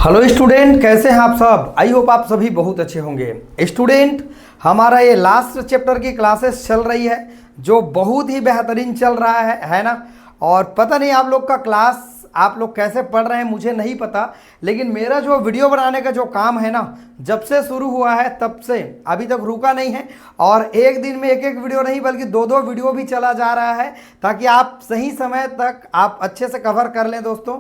Hello student, कैसे हैं आप सब। आई होप आप सभी बहुत अच्छे होंगे। स्टूडेंट, हमारा ये लास्ट चैप्टर की क्लासेस चल रही है जो बहुत ही बेहतरीन चल रहा है ना। और पता नहीं आप लोग का क्लास आप लोग कैसे पढ़ रहे हैं मुझे नहीं पता, लेकिन मेरा जो वीडियो बनाने का जो काम है ना, जब से शुरू हुआ है तब से अभी तक रुका नहीं है। और एक दिन में एक एक वीडियो नहीं बल्कि दो दो वीडियो भी चला जा रहा है ताकि आप सही समय तक आप अच्छे से कवर कर लें। दोस्तों,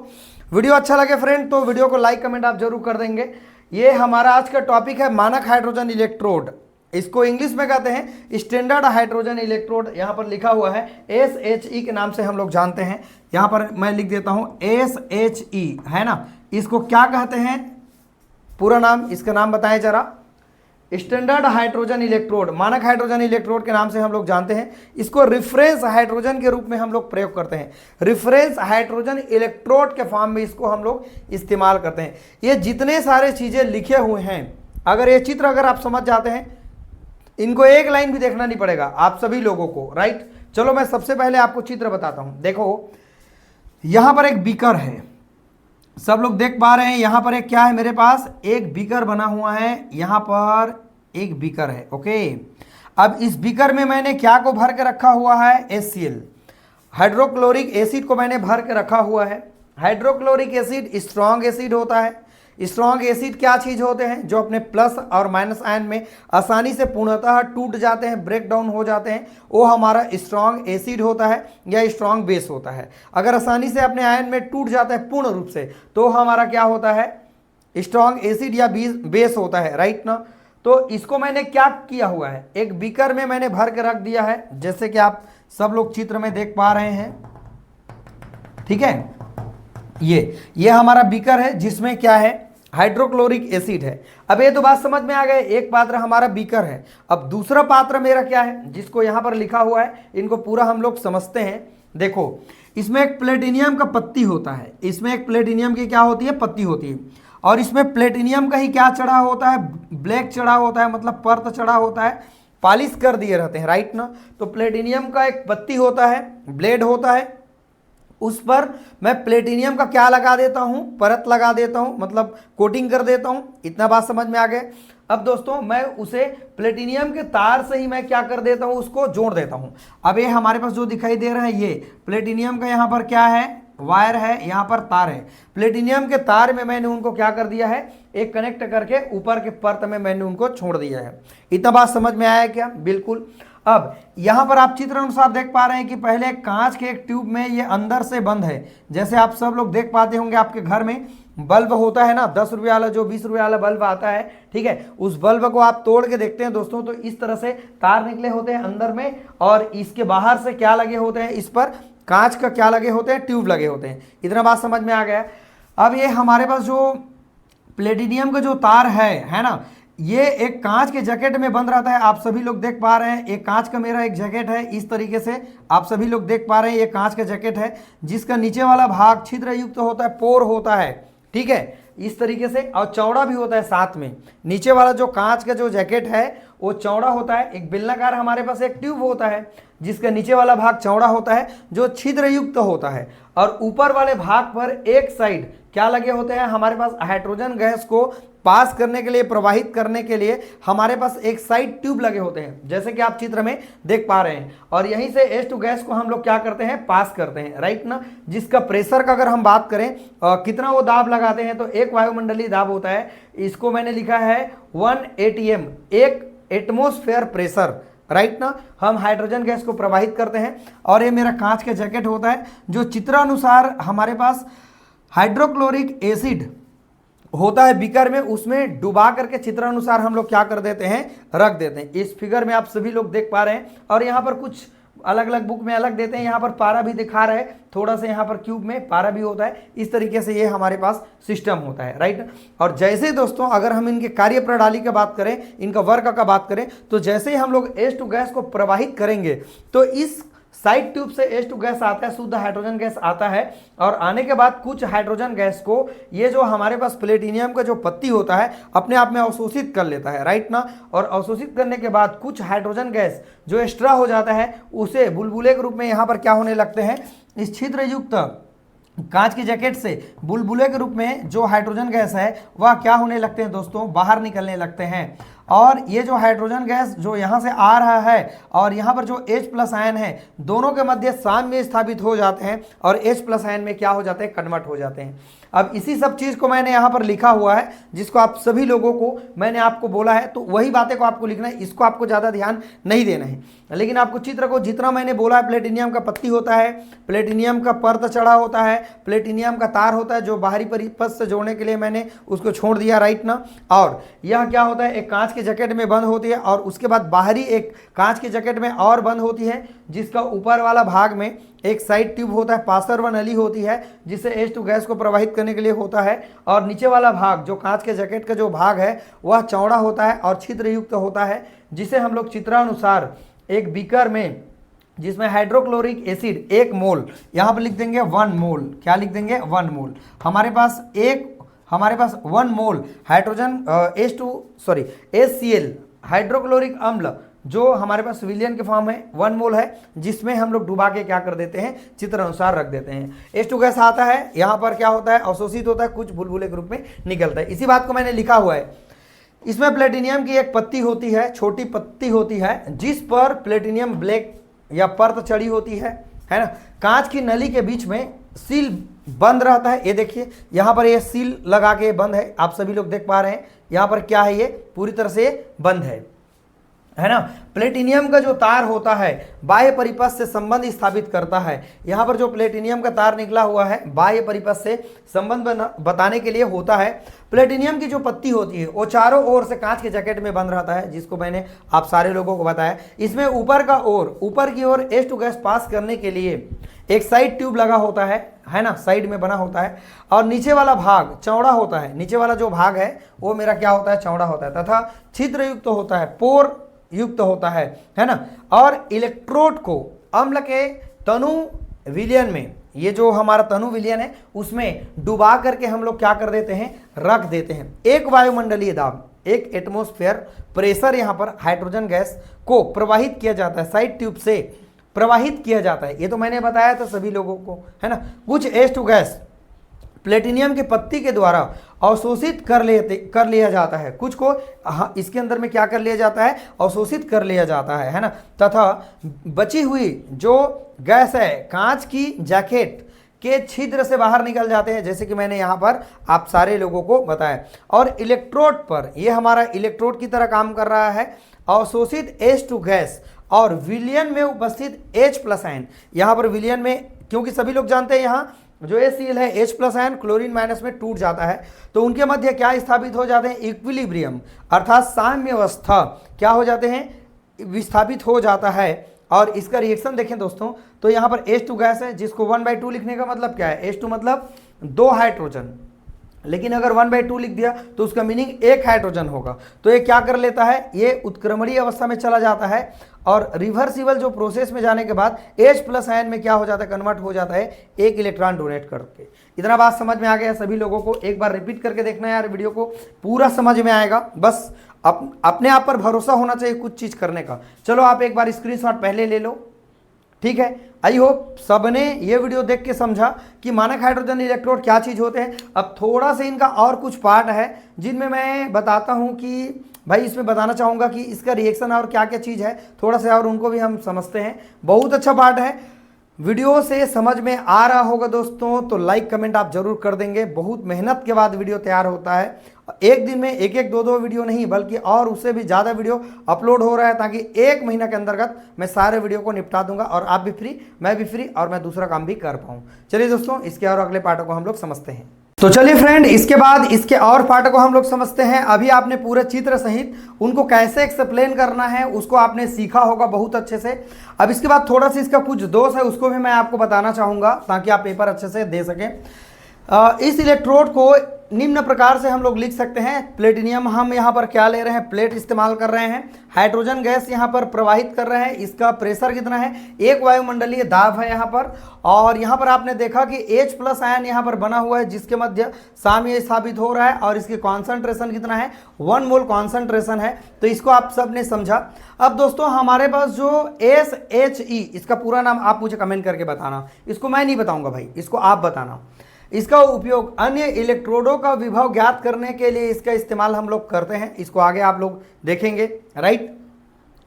वीडियो अच्छा लगे फ्रेंड तो वीडियो को लाइक कमेंट आप जरूर कर देंगे। ये हमारा आज का टॉपिक है मानक हाइड्रोजन इलेक्ट्रोड। इसको इंग्लिश में कहते हैं स्टैंडर्ड हाइड्रोजन इलेक्ट्रोड। यहाँ पर लिखा हुआ है SHE के नाम से हम लोग जानते हैं। यहाँ पर मैं लिख देता हूँ SHE, है ना। इसको क्या कहते हैं, पूरा नाम, इसका नाम बताएं जरा। स्टैंडर्ड हाइड्रोजन इलेक्ट्रोड, मानक हाइड्रोजन इलेक्ट्रोड के नाम से हम लोग जानते हैं। इसको रिफरेंस हाइड्रोजन के रूप में हम लोग प्रयोग करते हैं। रिफरेंस हाइड्रोजन इलेक्ट्रोड के फॉर्म में इसको हम लोग इस्तेमाल करते हैं। ये जितने सारे चीज़ें लिखे हुए हैं, अगर ये चित्र अगर आप समझ जाते हैं, इनको एक लाइन भी देखना नहीं पड़ेगा आप सभी लोगों को, राइट। चलो मैं सबसे पहले आपको चित्र बताता हूँ। देखो, यहाँ पर एक बीकर है, सब लोग देख पा रहे हैं। यहाँ पर एक क्या है, मेरे पास एक बीकर बना हुआ है। यहाँ पर एक बीकर है, ओके। अब इस बीकर में मैंने क्या को भर के रखा हुआ है, HCl, हाइड्रोक्लोरिक एसिड को मैंने भर के रखा हुआ है। हाइड्रोक्लोरिक एसिड स्ट्रॉन्ग एसिड होता है। स्ट्रॉन्ग एसिड क्या चीज़ होते हैं, जो अपने प्लस और माइनस आयन में आसानी से पूर्णतः टूट जाते हैं, ब्रेक डाउन हो जाते हैं, वो हमारा स्ट्रॉन्ग एसिड होता है या स्ट्रॉन्ग बेस होता है। अगर आसानी से अपने आयन में टूट जाता है पूर्ण रूप से तो हमारा क्या होता है, स्ट्रॉन्ग एसिड या बेस होता है, राइट ना। तो इसको मैंने क्या किया हुआ है, एक बीकर में मैंने भर के रख दिया है, जैसे कि आप सब लोग चित्र में देख पा रहे हैं, ठीक है। ये हमारा बीकर है जिसमें क्या है, हाइड्रोक्लोरिक एसिड है। अब ये तो बात समझ में आ गए, एक पात्र हमारा बीकर है। अब दूसरा पात्र मेरा क्या है, जिसको यहां पर लिखा हुआ है, इनको पूरा हम लोग समझते हैं। देखो, इसमें एक प्लेटिनियम का पत्ती होता है, इसमें एक प्लेटिनियम की क्या होती है, पत्ती होती है। और इसमें प्लेटिनियम का ही क्या चढ़ा होता है, ब्लैक चढ़ा होता है, मतलब परत चढ़ा होता है, पॉलिश कर दिए रहते हैं, राइट ना। तो प्लेटिनियम का एक पत्ती होता है, ब्लेड होता है, उस पर मैं प्लेटिनियम का क्या लगा देता हूं, परत लगा देता हूं, मतलब कोटिंग कर देता हूं। इतना बात समझ में आ गया। अब दोस्तों, मैं उसे प्लेटिनियम के तार से ही मैं क्या कर देता हूं, उसको जोड़ देता हूं। अब ये हमारे पास जो दिखाई दे रहा है, ये प्लेटिनियम का यहाँ पर क्या है, वायर है, यहाँ पर तार है। प्लेटिनियम के तार में मैंने उनको क्या कर दिया है, एक कनेक्ट करके ऊपर के परत में मैंने उनको छोड़ दिया है। इतना बात समझ में आया क्या, बिल्कुल। अब यहां पर आप चित्र अनुसार देख पा रहे हैं कि पहले कांच के एक ट्यूब में ये अंदर से बंद है। जैसे आप सब लोग देख पाते होंगे, आपके घर में बल्ब होता है ना, 10 रुपये वाला, जो 20 रुपये वाला बल्ब आता है, ठीक है। उस बल्ब को आप तोड़ के देखते हैं दोस्तों, तो इस तरह से तार निकले होते हैं अंदर में, और इसके बाहर से क्या लगे होते हैं, इस पर कांच का क्या लगे होते हैं, ट्यूब लगे होते हैं। इतना बात समझ में आ गया। अब ये हमारे पास जो प्लेटिनियम का जो तार है ना, ये एक कांच के जैकेट में बंद रहता है। आप सभी लोग देख पा रहे हैं, एक कांच का मेरा एक जैकेट है, इस तरीके से आप सभी लोग देख पा रहे हैं। ये कांच का जैकेट है जिसका नीचे वाला भाग छिद्र युक्त होता है, पोर होता है, ठीक है, इस तरीके से, और चौड़ा भी होता है साथ में। नीचे वाला जो कांच का जो जैकेट है वो चौड़ा होता है। एक बेलनाकार हमारे पास एक ट्यूब होता है जिसका नीचे वाला भाग चौड़ा होता है, जो छिद्र युक्त होता है, और ऊपर वाले भाग पर एक साइड क्या लगे होते हैं, हमारे पास हाइड्रोजन गैस को पास करने के लिए, प्रवाहित करने के लिए हमारे पास एक साइड ट्यूब लगे होते हैं, जैसे कि आप चित्र में देख पा रहे हैं। और यहीं से H2 गैस को हम लोग क्या करते हैं, पास करते हैं, राइट ना। जिसका प्रेशर का अगर हम बात करें, कितना वो दाब लगाते हैं, तो एक वायुमंडलीय दाब होता है, इसको मैंने लिखा है 1 ATM, एक एटमोस्फेयर प्रेशर, राइट ना। हम हाइड्रोजन गैस को प्रवाहित करते हैं। और ये मेरा कांच का जैकेट होता है, जो चित्रानुसार हमारे पास हाइड्रोक्लोरिक एसिड होता है बीकर में, उसमें डुबा करके चित्रानुसार हम लोग क्या कर देते हैं, रख देते हैं। इस फिगर में आप सभी लोग देख पा रहे हैं। और यहाँ पर कुछ अलग अलग बुक में अलग देते हैं, यहाँ पर पारा भी दिखा रहे हैं थोड़ा सा, यहाँ पर क्यूब में पारा भी होता है। इस तरीके से ये हमारे पास सिस्टम होता है, राइट। और जैसे दोस्तों, अगर हम इनके कार्य प्रणाली की बात करें, इनका वर्क का बात करें, तो जैसे ही हम लोग H2 गैस को प्रवाहित करेंगे तो इस साइड ट्यूब से H2 गैस आता है, शुद्ध हाइड्रोजन गैस आता है। और आने के बाद कुछ हाइड्रोजन गैस को ये जो हमारे पास प्लेटिनियम का जो पत्ती होता है अपने आप में अवशोषित कर लेता है, राइट ना। और अवशोषित करने के बाद कुछ हाइड्रोजन गैस जो एक्स्ट्रा हो जाता है, उसे बुलबुले के रूप में यहाँ पर क्या होने लगते हैं, इस छिद्र युक्त कांच की जैकेट से बुलबुले के रूप में जो हाइड्रोजन गैस है वह क्या होने लगते हैं दोस्तों, बाहर निकलने लगते हैं। और ये जो हाइड्रोजन गैस जो यहाँ से आ रहा है और यहाँ पर जो H+ आयन है दोनों के मध्य साम्य स्थापित हो जाते हैं और H+ आयन में क्या हो जाते हैं, कन्वर्ट हो जाते हैं। अब इसी सब चीज़ को मैंने यहाँ पर लिखा हुआ है, जिसको आप सभी लोगों को मैंने आपको बोला है, तो वही बातें को आपको लिखना है, इसको आपको ज़्यादा ध्यान नहीं देना है। लेकिन आपको चित्र को जितना मैंने बोला है, प्लेटिनियम का पत्ती होता है, प्लेटिनियम का परत चढ़ा होता है, प्लेटिनियम का तार होता है जो बाहरी परिपथ से जोड़ने के लिए मैंने उसको छोड़ दिया, राइट ना। और यह क्या होता है, एक कांच के जैकेट में बंद होती है और उसके बाद बाहरी एक कांच के जैकेट में और बंद होती है, जिसका ऊपर वाला भाग में एक साइड ट्यूब होता है, पासर व नली होती है जिससे H2 गैस को प्रवाहित करने के लिए होता है। और नीचे वाला भाग जो कांच के जैकेट का जो भाग है वह चौड़ा होता है और छिद्र युक्त होता है, जिसे हम लोग चित्रानुसार एक बीकर में जिसमें हाइड्रोक्लोरिक एसिड 1 मोल, यहाँ पर लिख देंगे 1 मोल, क्या लिख देंगे 1 मोल। हमारे पास 1 मोल हाइड्रोजन HCl हाइड्रोक्लोरिक अम्ल जो हमारे पास विलियन के फॉर्म है 1 मोल है, जिसमें हम लोग डुबा के क्या कर देते हैं, चित्र अनुसार रख देते हैं। H2 गैस आता है, यहाँ पर क्या होता है, अवशोषित होता है, कुछ बुलबुले के रूप में निकलता है। इसी बात को मैंने लिखा हुआ है। इसमें प्लेटिनियम की एक पत्ती होती है, छोटी पत्ती होती है, जिस पर प्लेटिनियम ब्लैक या परत चढ़ी होती है ना। कांच की नली के बीच में सील बंद रहता है, ये देखिए यहाँ पर ये सील लगा के बंद है, आप सभी लोग देख पा रहे हैं। यहाँ पर क्या है, ये पूरी तरह से बंद है ना। प्लेटिनियम का जो तार होता है बाह्य परिपथ से संबंध स्थापित करता है। यहाँ पर जो प्लेटिनियम का तार निकला हुआ है बाह्य परिपथ से संबंध बताने के लिए होता है। प्लेटिनियम की जो पत्ती होती है वो चारों ओर से कांच के जैकेट में बंद रहता है, जिसको मैंने आप सारे लोगों को बताया। इसमें ऊपर की ओर H2 गैस पास करने के लिए एक साइड ट्यूब लगा होता है ना, साइड में बना होता है, और नीचे वाला भाग चौड़ा होता है। नीचे वाला जो भाग है वो मेरा क्या होता है, चौड़ा होता है तथा छिद्र युक्त होता है, पोर युक्त होता है ना। और इलेक्ट्रोड को अम्ल के तनु विलयन में, ये जो हमारा तनु विलयन है उसमें डुबा करके हम लोग क्या कर देते हैं, रख देते हैं। एक वायुमंडलीय दाब, एक एटमॉस्फेयर प्रेशर यहाँ पर हाइड्रोजन गैस को प्रवाहित किया जाता है, साइड ट्यूब से प्रवाहित किया जाता है। ये तो मैंने बताया था सभी लोगों को, है ना। कुछ H2 गैस प्लेटिनियम की पत्ती के द्वारा अवशोषित कर लिया जाता है, कुछ को इसके अंदर में क्या कर लिया जाता है, अवशोषित कर लिया जाता है ना। तथा बची हुई जो गैस है कांच की जैकेट के छिद्र से बाहर निकल जाते हैं, जैसे कि मैंने यहाँ पर आप सारे लोगों को बताया। और इलेक्ट्रोड पर, ये हमारा इलेक्ट्रोड की तरह काम कर रहा है, अवशोषित H2 गैस और विलयन में उपस्थित H+ आयन। यहाँ पर विलयन में, क्योंकि सभी लोग जानते हैं यहाँ जो HCl है H+ आयन क्लोरीन माइनस में टूट जाता है, तो उनके मध्य क्या स्थापित हो जाते हैं, इक्विलिब्रियम अर्थात साम्य अवस्था क्या हो जाते हैं, विस्थापित हो जाता है। और इसका रिएक्शन देखें दोस्तों, तो यहाँ पर H2 गैस है, जिसको 1/2 लिखने का मतलब क्या है, H2 मतलब 2 हाइड्रोजन, लेकिन अगर 1/2 लिख दिया तो उसका मीनिंग 1 हाइड्रोजन होगा। तो ये क्या कर लेता है, ये उत्क्रमणीय अवस्था में चला जाता है और रिवर्सिबल जो प्रोसेस में जाने के बाद H+ आयन में क्या हो जाता है, कन्वर्ट हो जाता है 1 इलेक्ट्रॉन डोनेट करके। इतना बात समझ में आ गया सभी लोगों को? एक बार रिपीट करके देखना है यार, वीडियो को पूरा समझ में आएगा। बस अपने आप पर भरोसा होना चाहिए कुछ चीज़ करने का। चलो आप एक बार स्क्रीनशॉट पहले ले लो, ठीक है। आई होप सबने ये वीडियो देख के समझा कि मानक हाइड्रोजन इलेक्ट्रोड क्या चीज़ होते हैं। अब थोड़ा सा इनका और कुछ पार्ट है जिनमें मैं बताता हूँ कि भाई, इसमें बताना चाहूँगा कि इसका रिएक्शन और क्या क्या चीज़ है, थोड़ा सा और उनको भी हम समझते हैं। बहुत अच्छा पार्ट है, वीडियो से समझ में आ रहा होगा दोस्तों, तो लाइक कमेंट आप जरूर कर देंगे। बहुत मेहनत के बाद वीडियो तैयार होता है, एक दिन में एक 2 वीडियो नहीं बल्कि और उससे भी ज़्यादा वीडियो अपलोड हो रहा है, ताकि 1 महीना के अंतर्गत मैं सारे वीडियो को निपटा दूंगा और आप भी फ्री, मैं भी फ्री, और मैं दूसरा काम भी कर पाऊँ। चलिए दोस्तों, इसके और अगले पार्टों को हम लोग समझते हैं। तो चलिए फ्रेंड, इसके बाद इसके और पार्ट को हम लोग समझते हैं। अभी आपने पूरे चित्र सहित उनको कैसे एक्सप्लेन करना है उसको आपने सीखा होगा बहुत अच्छे से। अब इसके बाद थोड़ा सा इसका कुछ दोष है उसको भी मैं आपको बताना चाहूँगा, ताकि आप पेपर अच्छे से दे सकें। इस इलेक्ट्रोड को निम्न प्रकार से हम लोग लिख सकते हैं, प्लेटिनियम हम यहाँ पर क्या ले रहे हैं, प्लेट इस्तेमाल कर रहे हैं, हाइड्रोजन गैस यहाँ पर प्रवाहित कर रहे हैं, इसका प्रेशर कितना है, एक वायुमंडलीय दाब है यहाँ पर, और यहाँ पर आपने देखा कि H+ आयन यहाँ पर बना हुआ है जिसके मध्य साम्य स्थापित हो रहा है, और इसकी कॉन्सेंट्रेशन कितना है, 1 मोल कॉन्सेंट्रेशन है। तो इसको आप सब ने समझा। अब दोस्तों हमारे पास जो SHE, इसका पूरा नाम आप मुझे कमेंट करके बताना, इसको मैं नहीं बताऊंगा भाई, इसको आप बताना। इसका उपयोग अन्य इलेक्ट्रोडों का विभव ज्ञात करने के लिए इसका इस्तेमाल हम लोग करते हैं, इसको आगे आप लोग देखेंगे, राइट।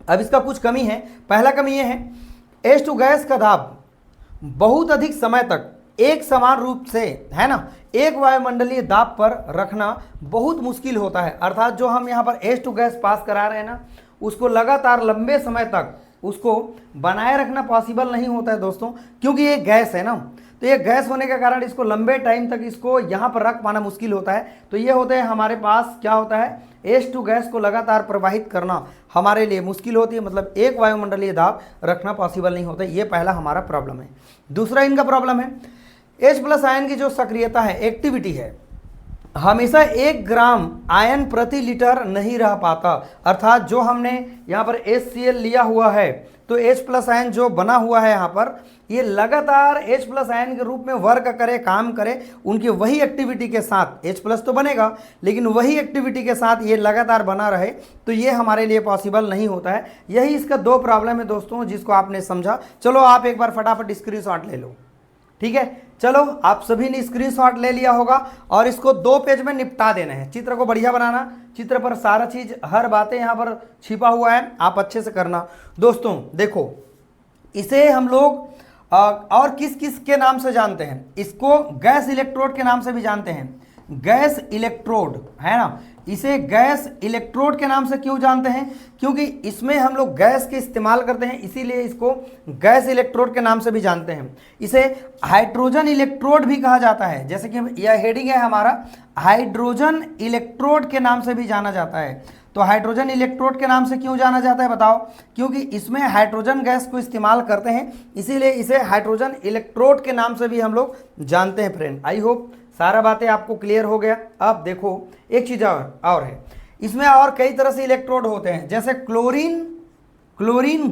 अब इसका कुछ कमी है। पहला कमी ये है, H2 गैस का दाब बहुत अधिक समय तक एक समान रूप से, है ना, एक वायुमंडलीय दाब पर रखना बहुत मुश्किल होता है। अर्थात जो हम यहाँ पर H2 गैस पास करा रहे हैं ना, उसको लगातार लंबे समय तक उसको बनाए रखना पॉसिबल नहीं होता है दोस्तों, क्योंकि ये गैस है ना। तो ये गैस होने के कारण इसको लंबे टाइम तक इसको यहाँ पर रख पाना मुश्किल होता है। तो ये होते हैं हमारे पास, क्या होता है, H2 गैस को लगातार प्रवाहित करना हमारे लिए मुश्किल होती है, मतलब एक वायुमंडलीय दाब रखना पॉसिबल नहीं होता। ये पहला हमारा प्रॉब्लम है। दूसरा इनका प्रॉब्लम है, H+ आयन की जो सक्रियता है, एक्टिविटी है, हमेशा 1 ग्राम आयन प्रति लीटर नहीं रह पाता। अर्थात जो हमने यहाँ पर HCl लिया हुआ है, तो H+ आयन जो बना हुआ है यहाँ पर, ये लगातार H+ आयन के रूप में वर्क करे, काम करे, उनकी वही एक्टिविटी के साथ H+ तो बनेगा, लेकिन वही एक्टिविटी के साथ ये लगातार बना रहे, तो ये हमारे लिए पॉसिबल नहीं होता है। यही इसका 2 प्रॉब्लम है दोस्तों, जिसको आपने समझा। चलो आप एक बार फटाफट स्क्रीनशॉट ले लो, ठीक है। चलो आप सभी ने स्क्रीनशॉट ले लिया होगा, और इसको 2 पेज में निपटा देना है। चित्र को बढ़िया बनाना, चित्र पर सारा चीज, हर बातें यहाँ पर छिपा हुआ है, आप अच्छे से करना। दोस्तों देखो, इसे हम लोग और किस किस के नाम से जानते हैं, इसको गैस इलेक्ट्रोड के नाम से भी जानते हैं। गैस इलेक्ट्रोड, है ना, इसे गैस इलेक्ट्रोड के नाम से क्यों जानते हैं, क्योंकि इसमें हम लोग गैस के इस्तेमाल करते हैं, इसीलिए इसको गैस इलेक्ट्रोड के नाम से भी जानते हैं। इसे हाइड्रोजन इलेक्ट्रोड भी कहा जाता है, जैसे कि यह हेडिंग है हमारा, हाइड्रोजन इलेक्ट्रोड के नाम से भी जाना जाता है। तो हाइड्रोजन इलेक्ट्रोड के नाम से क्यों जाना जाता है बताओ, क्योंकि इसमें हाइड्रोजन गैस को इस्तेमाल करते हैं, इसीलिए इसे हाइड्रोजन इलेक्ट्रोड के नाम से भी हम लोग जानते हैं। फ्रेंड, आई होप सारा बातें आपको क्लियर हो गया। अब देखो एक चीज़ और है, इसमें और कई तरह से इलेक्ट्रोड होते हैं, जैसे क्लोरीन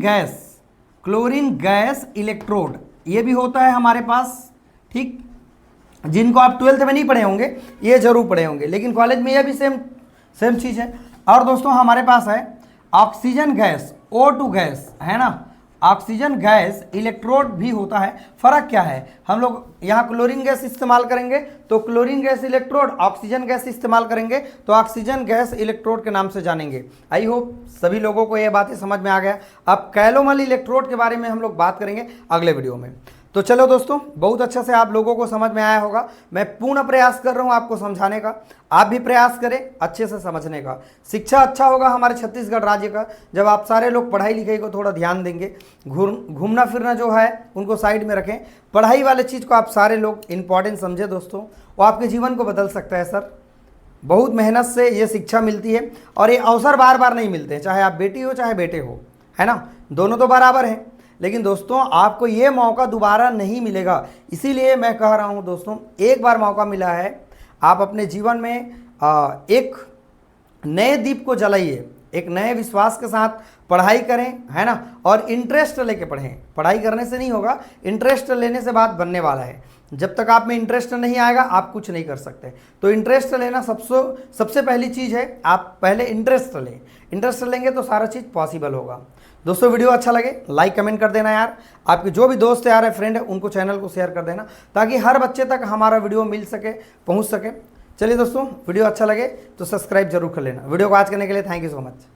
गैस इलेक्ट्रोड, ये भी होता है हमारे पास, ठीक। जिनको आप 12th में नहीं पढ़े होंगे, ये जरूर पढ़े होंगे, लेकिन कॉलेज में ये भी सेम चीज़ है। और दोस्तों हमारे पास है ऑक्सीजन गैस, O2 गैस, है ना, ऑक्सीजन गैस इलेक्ट्रोड भी होता है। फर्क क्या है, हम लोग यहाँ क्लोरीन गैस इस्तेमाल करेंगे तो chlorine gas electrode, oxygen gas इस्तेमाल करेंगे तो ऑक्सीजन गैस इलेक्ट्रोड के नाम से जानेंगे। आई होप सभी लोगों को ये बातें समझ में आ गया। अब कैलोमल इलेक्ट्रोड के बारे में हम लोग बात करेंगे अगले वीडियो में। तो चलो दोस्तों, बहुत अच्छा से आप लोगों को समझ में आया होगा। मैं पूर्ण प्रयास कर रहा हूँ आपको समझाने का, आप भी प्रयास करें अच्छे से समझने का। शिक्षा अच्छा होगा हमारे छत्तीसगढ़ राज्य का जब आप सारे लोग पढ़ाई लिखाई को थोड़ा ध्यान देंगे, घूमना फिरना जो है उनको साइड में रखें, पढ़ाई वाले चीज़ को आप सारे लोग इम्पॉर्टेंट समझे दोस्तों, वो आपके जीवन को बदल सकता है। सर बहुत मेहनत से ये शिक्षा मिलती है, और ये अवसर बार बार नहीं मिलते, चाहे आप बेटी हो चाहे बेटे हो, है ना, दोनों तो बराबर हैं। लेकिन दोस्तों आपको ये मौका दोबारा नहीं मिलेगा, इसीलिए मैं कह रहा हूँ दोस्तों, एक बार मौका मिला है, आप अपने जीवन में एक नए दीप को जलाइए, एक नए विश्वास के साथ पढ़ाई करें, है ना, और इंटरेस्ट लेके पढ़ें। पढ़ाई करने से नहीं होगा, इंटरेस्ट लेने से बात बनने वाला है। जब तक आप में इंटरेस्ट नहीं आएगा आप कुछ नहीं कर सकते। तो इंटरेस्ट लेना सबसे पहली चीज़ है, आप पहले इंटरेस्ट लें, इंटरेस्ट लेंगे तो सारा चीज़ पॉसिबल होगा। दोस्तों वीडियो अच्छा लगे लाइक कमेंट कर देना यार, आपके जो भी दोस्त यार है, फ्रेंड है, उनको चैनल को शेयर कर देना, ताकि हर बच्चे तक हमारा वीडियो मिल सके, पहुंच सके। चलिए दोस्तों, वीडियो अच्छा लगे तो सब्सक्राइब जरूर कर लेना। वीडियो को आज करने के लिए थैंक यू सो मच।